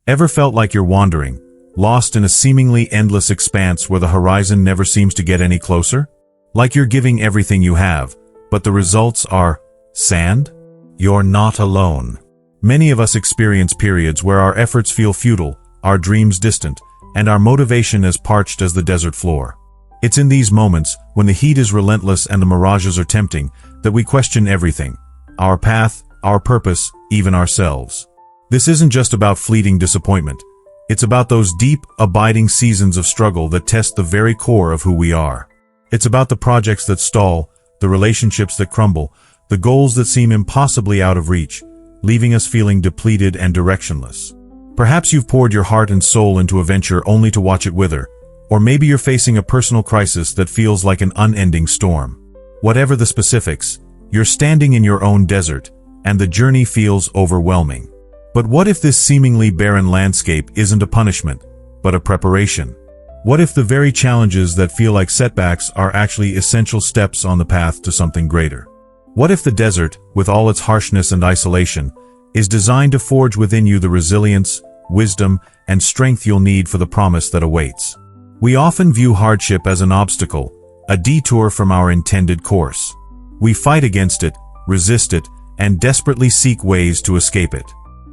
Ever felt like you're wandering, lost in a seemingly endless expanse where the horizon never seems to get any closer? Like you're giving everything you have, but the results are sand? You're not alone. Many of us experience periods where our efforts feel futile, our dreams distant, and our motivation as parched as the desert floor. It's in these moments, when the heat is relentless and the mirages are tempting, that we question everything: our path, our purpose, even ourselves. This isn't just about fleeting disappointment. It's about those deep, abiding seasons of struggle that test the very core of who we are. It's about the projects that stall, the relationships that crumble, the goals that seem impossibly out of reach, leaving us feeling depleted and directionless. Perhaps you've poured your heart and soul into a venture only to watch it wither, or maybe you're facing a personal crisis that feels like an unending storm. Whatever the specifics, you're standing in your own desert, and the journey feels overwhelming. But what if this seemingly barren landscape isn't a punishment, but a preparation? What if the very challenges that feel like setbacks are actually essential steps on the path to something greater? What if the desert, with all its harshness and isolation, is designed to forge within you the resilience, wisdom, and strength you'll need for the promise that awaits? We often view hardship as an obstacle, a detour from our intended course. We fight against it, resist it, and desperately seek ways to escape it.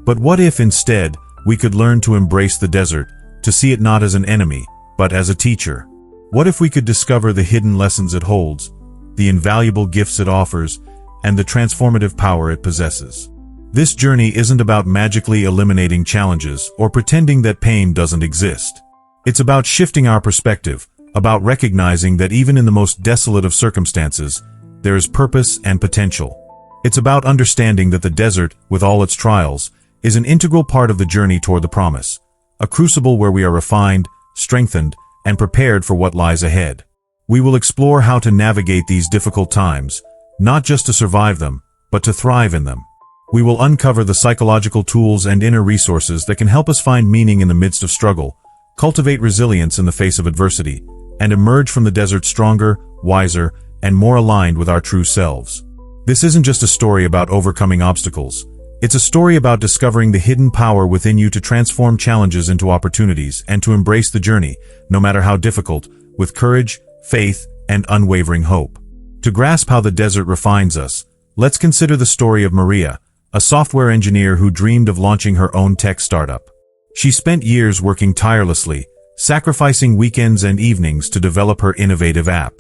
But what if instead, we could learn to embrace the desert, to see it not as an enemy, but as a teacher? What if we could discover the hidden lessons it holds, the invaluable gifts it offers, and the transformative power it possesses? This journey isn't about magically eliminating challenges or pretending that pain doesn't exist. It's about shifting our perspective, about recognizing that even in the most desolate of circumstances, there is purpose and potential. It's about understanding that the desert, with all its trials, is an integral part of the journey toward the promise, a crucible where we are refined, strengthened, and prepared for what lies ahead. We will explore how to navigate these difficult times, not just to survive them, but to thrive in them. We will uncover the psychological tools and inner resources that can help us find meaning in the midst of struggle, cultivate resilience in the face of adversity, and emerge from the desert stronger, wiser, and more aligned with our true selves. This isn't just a story about overcoming obstacles. It's a story about discovering the hidden power within you to transform challenges into opportunities and to embrace the journey, no matter how difficult, with courage, faith, and unwavering hope. To grasp how the desert refines us, let's consider the story of Maria, a software engineer who dreamed of launching her own tech startup. She spent years working tirelessly, sacrificing weekends and evenings to develop her innovative app.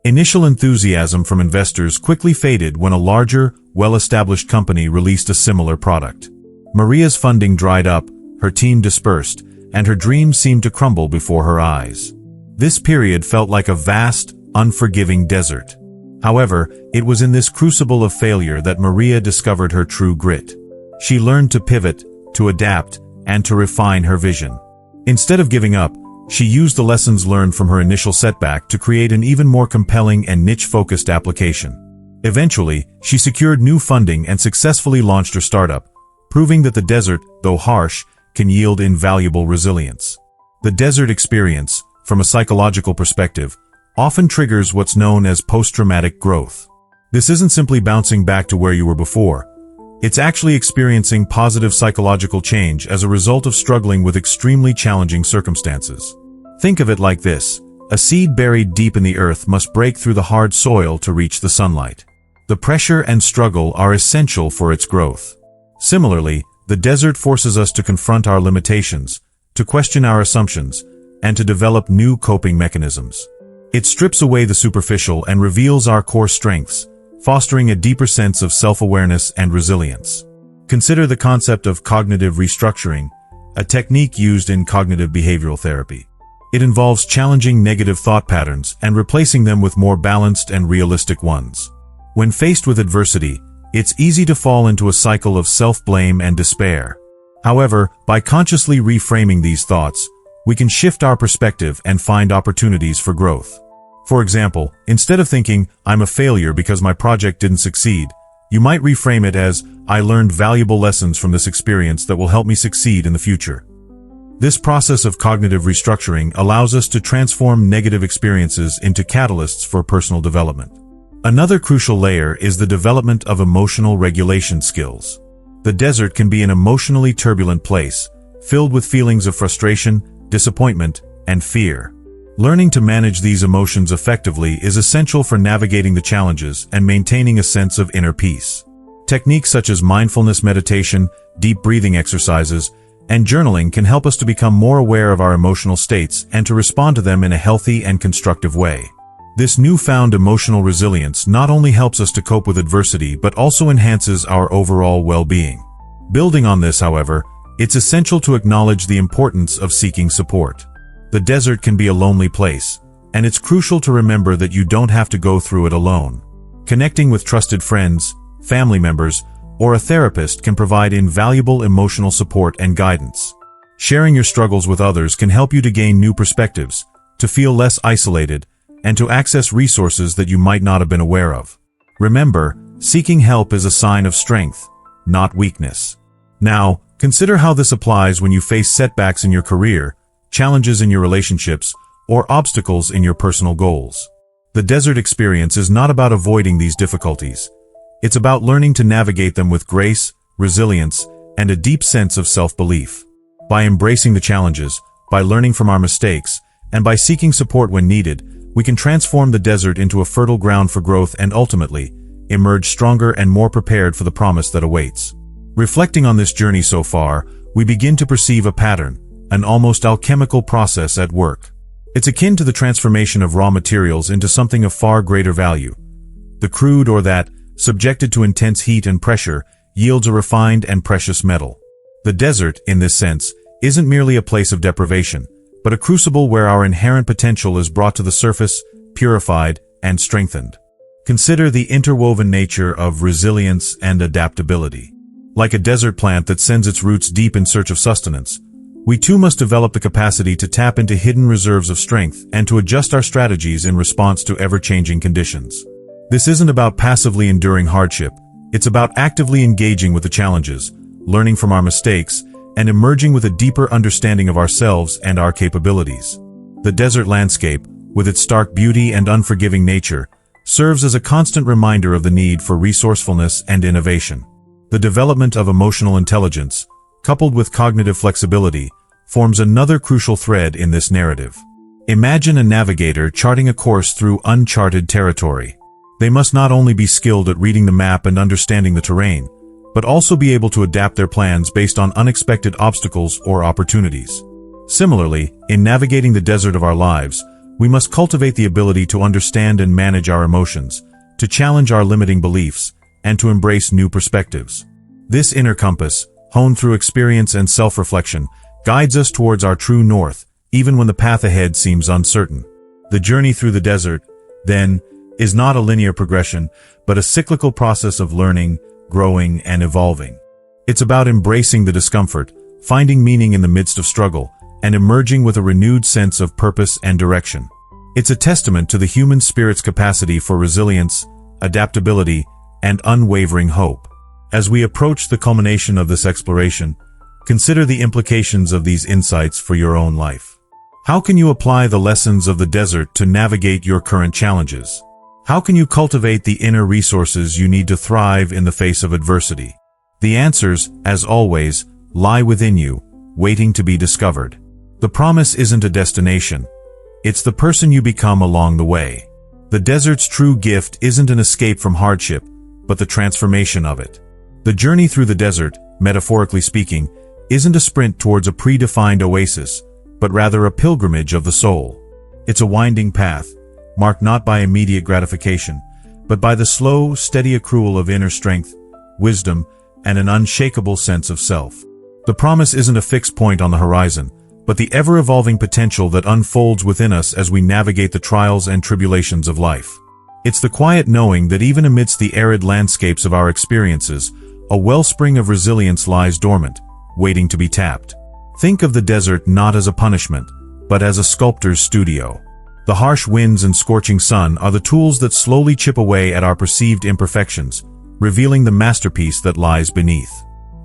Initial enthusiasm from investors quickly faded when a larger, well-established company released a similar product. Maria's funding dried up, her team dispersed, and her dreams seemed to crumble before her eyes. This period felt like a vast, unforgiving desert. However, it was in this crucible of failure that Maria discovered her true grit. She learned to pivot, to adapt, and to refine her vision. Instead of giving up, she used the lessons learned from her initial setback to create an even more compelling and niche-focused application. Eventually, she secured new funding and successfully launched her startup, proving that the desert, though harsh, can yield invaluable resilience. The desert experience, from a psychological perspective, often triggers what's known as post-traumatic growth. This isn't simply bouncing back to where you were before. It's actually experiencing positive psychological change as a result of struggling with extremely challenging circumstances. Think of it like this: a seed buried deep in the earth must break through the hard soil to reach the sunlight. The pressure and struggle are essential for its growth. Similarly, the desert forces us to confront our limitations, to question our assumptions, and to develop new coping mechanisms. It strips away the superficial and reveals our core strengths, fostering a deeper sense of self-awareness and resilience. Consider the concept of cognitive restructuring, a technique used in cognitive behavioral therapy. It involves challenging negative thought patterns and replacing them with more balanced and realistic ones. When faced with adversity, it's easy to fall into a cycle of self-blame and despair. However, by consciously reframing these thoughts, we can shift our perspective and find opportunities for growth. For example, instead of thinking, "I'm a failure because my project didn't succeed," you might reframe it as, "I learned valuable lessons from this experience that will help me succeed in the future." This process of cognitive restructuring allows us to transform negative experiences into catalysts for personal development. Another crucial layer is the development of emotional regulation skills. The desert can be an emotionally turbulent place, filled with feelings of frustration, disappointment, and fear. Learning to manage these emotions effectively is essential for navigating the challenges and maintaining a sense of inner peace. Techniques such as mindfulness meditation, deep breathing exercises, and journaling can help us to become more aware of our emotional states and to respond to them in a healthy and constructive way. This newfound emotional resilience not only helps us to cope with adversity but also enhances our overall well-being. Building on this, however, it's essential to acknowledge the importance of seeking support. The desert can be a lonely place, and it's crucial to remember that you don't have to go through it alone. Connecting with trusted friends, family members, or a therapist can provide invaluable emotional support and guidance. Sharing your struggles with others can help you to gain new perspectives, to feel less isolated, and to access resources that you might not have been aware of. Remember, seeking help is a sign of strength, not weakness. Now, consider how this applies when you face setbacks in your career, challenges in your relationships, or obstacles in your personal goals. The desert experience is not about avoiding these difficulties. It's about learning to navigate them with grace, resilience, and a deep sense of self-belief. By embracing the challenges, by learning from our mistakes, and by seeking support when needed, we can transform the desert into a fertile ground for growth and ultimately emerge stronger and more prepared for the promise that awaits. Reflecting on this journey so far, we begin to perceive a pattern, an almost alchemical process at work. It's akin to the transformation of raw materials into something of far greater value. The crude or that, subjected to intense heat and pressure, yields a refined and precious metal. The desert, in this sense, isn't merely a place of deprivation, but a crucible where our inherent potential is brought to the surface, purified, and strengthened. Consider the interwoven nature of resilience and adaptability. Like a desert plant that sends its roots deep in search of sustenance, we too must develop the capacity to tap into hidden reserves of strength and to adjust our strategies in response to ever-changing conditions. This isn't about passively enduring hardship, it's about actively engaging with the challenges, learning from our mistakes, and emerging with a deeper understanding of ourselves and our capabilities. The desert landscape, with its stark beauty and unforgiving nature, serves as a constant reminder of the need for resourcefulness and innovation. The development of emotional intelligence, coupled with cognitive flexibility, forms another crucial thread in this narrative. Imagine a navigator charting a course through uncharted territory. They must not only be skilled at reading the map and understanding the terrain, but also be able to adapt their plans based on unexpected obstacles or opportunities. Similarly, in navigating the desert of our lives, we must cultivate the ability to understand and manage our emotions, to challenge our limiting beliefs, and to embrace new perspectives. This inner compass, honed through experience and self-reflection, guides us towards our true north, even when the path ahead seems uncertain. The journey through the desert, then, is not a linear progression, but a cyclical process of learning, growing, and evolving. It's about embracing the discomfort, finding meaning in the midst of struggle, and emerging with a renewed sense of purpose and direction. It's a testament to the human spirit's capacity for resilience, adaptability, and unwavering hope. As we approach the culmination of this exploration, consider the implications of these insights for your own life. How can you apply the lessons of the desert to navigate your current challenges? How can you cultivate the inner resources you need to thrive in the face of adversity? The answers, as always, lie within you, waiting to be discovered. The promise isn't a destination. It's the person you become along the way. The desert's true gift isn't an escape from hardship, but the transformation of it. The journey through the desert, metaphorically speaking, isn't a sprint towards a predefined oasis, but rather a pilgrimage of the soul. It's a winding path, marked not by immediate gratification, but by the slow, steady accrual of inner strength, wisdom, and an unshakable sense of self. The promise isn't a fixed point on the horizon, but the ever-evolving potential that unfolds within us as we navigate the trials and tribulations of life. It's the quiet knowing that even amidst the arid landscapes of our experiences, a wellspring of resilience lies dormant, waiting to be tapped. Think of the desert not as a punishment, but as a sculptor's studio. The harsh winds and scorching sun are the tools that slowly chip away at our perceived imperfections, revealing the masterpiece that lies beneath.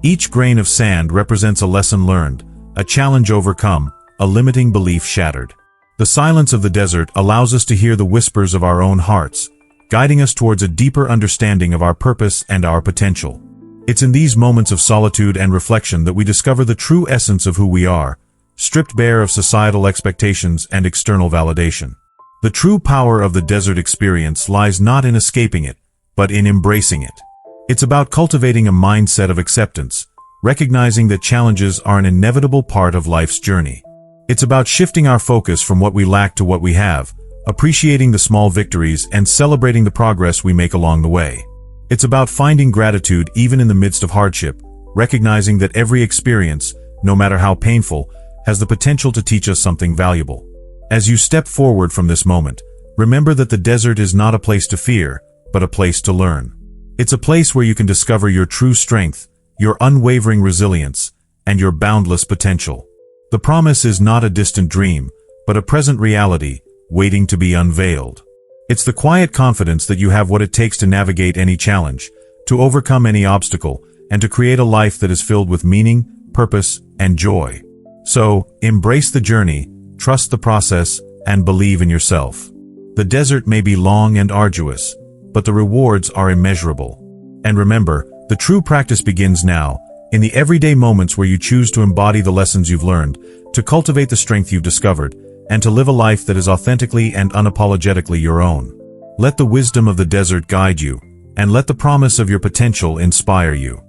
Each grain of sand represents a lesson learned, a challenge overcome, a limiting belief shattered. The silence of the desert allows us to hear the whispers of our own hearts, guiding us towards a deeper understanding of our purpose and our potential. It's in these moments of solitude and reflection that we discover the true essence of who we are, stripped bare of societal expectations and external validation. The true power of the desert experience lies not in escaping it, but in embracing it. It's about cultivating a mindset of acceptance, recognizing that challenges are an inevitable part of life's journey. It's about shifting our focus from what we lack to what we have, appreciating the small victories and celebrating the progress we make along the way. It's about finding gratitude even in the midst of hardship, recognizing that every experience, no matter how painful, has the potential to teach us something valuable. As you step forward from this moment, remember that the desert is not a place to fear, but a place to learn. It's a place where you can discover your true strength, your unwavering resilience, and your boundless potential. The promise is not a distant dream, but a present reality, waiting to be unveiled. It's the quiet confidence that you have what it takes to navigate any challenge, to overcome any obstacle, and to create a life that is filled with meaning, purpose, and joy. So, embrace the journey, trust the process, and believe in yourself. The desert may be long and arduous, but the rewards are immeasurable. And remember, the true practice begins now, in the everyday moments where you choose to embody the lessons you've learned, to cultivate the strength you've discovered, and to live a life that is authentically and unapologetically your own. Let the wisdom of the desert guide you, and let the promise of your potential inspire you.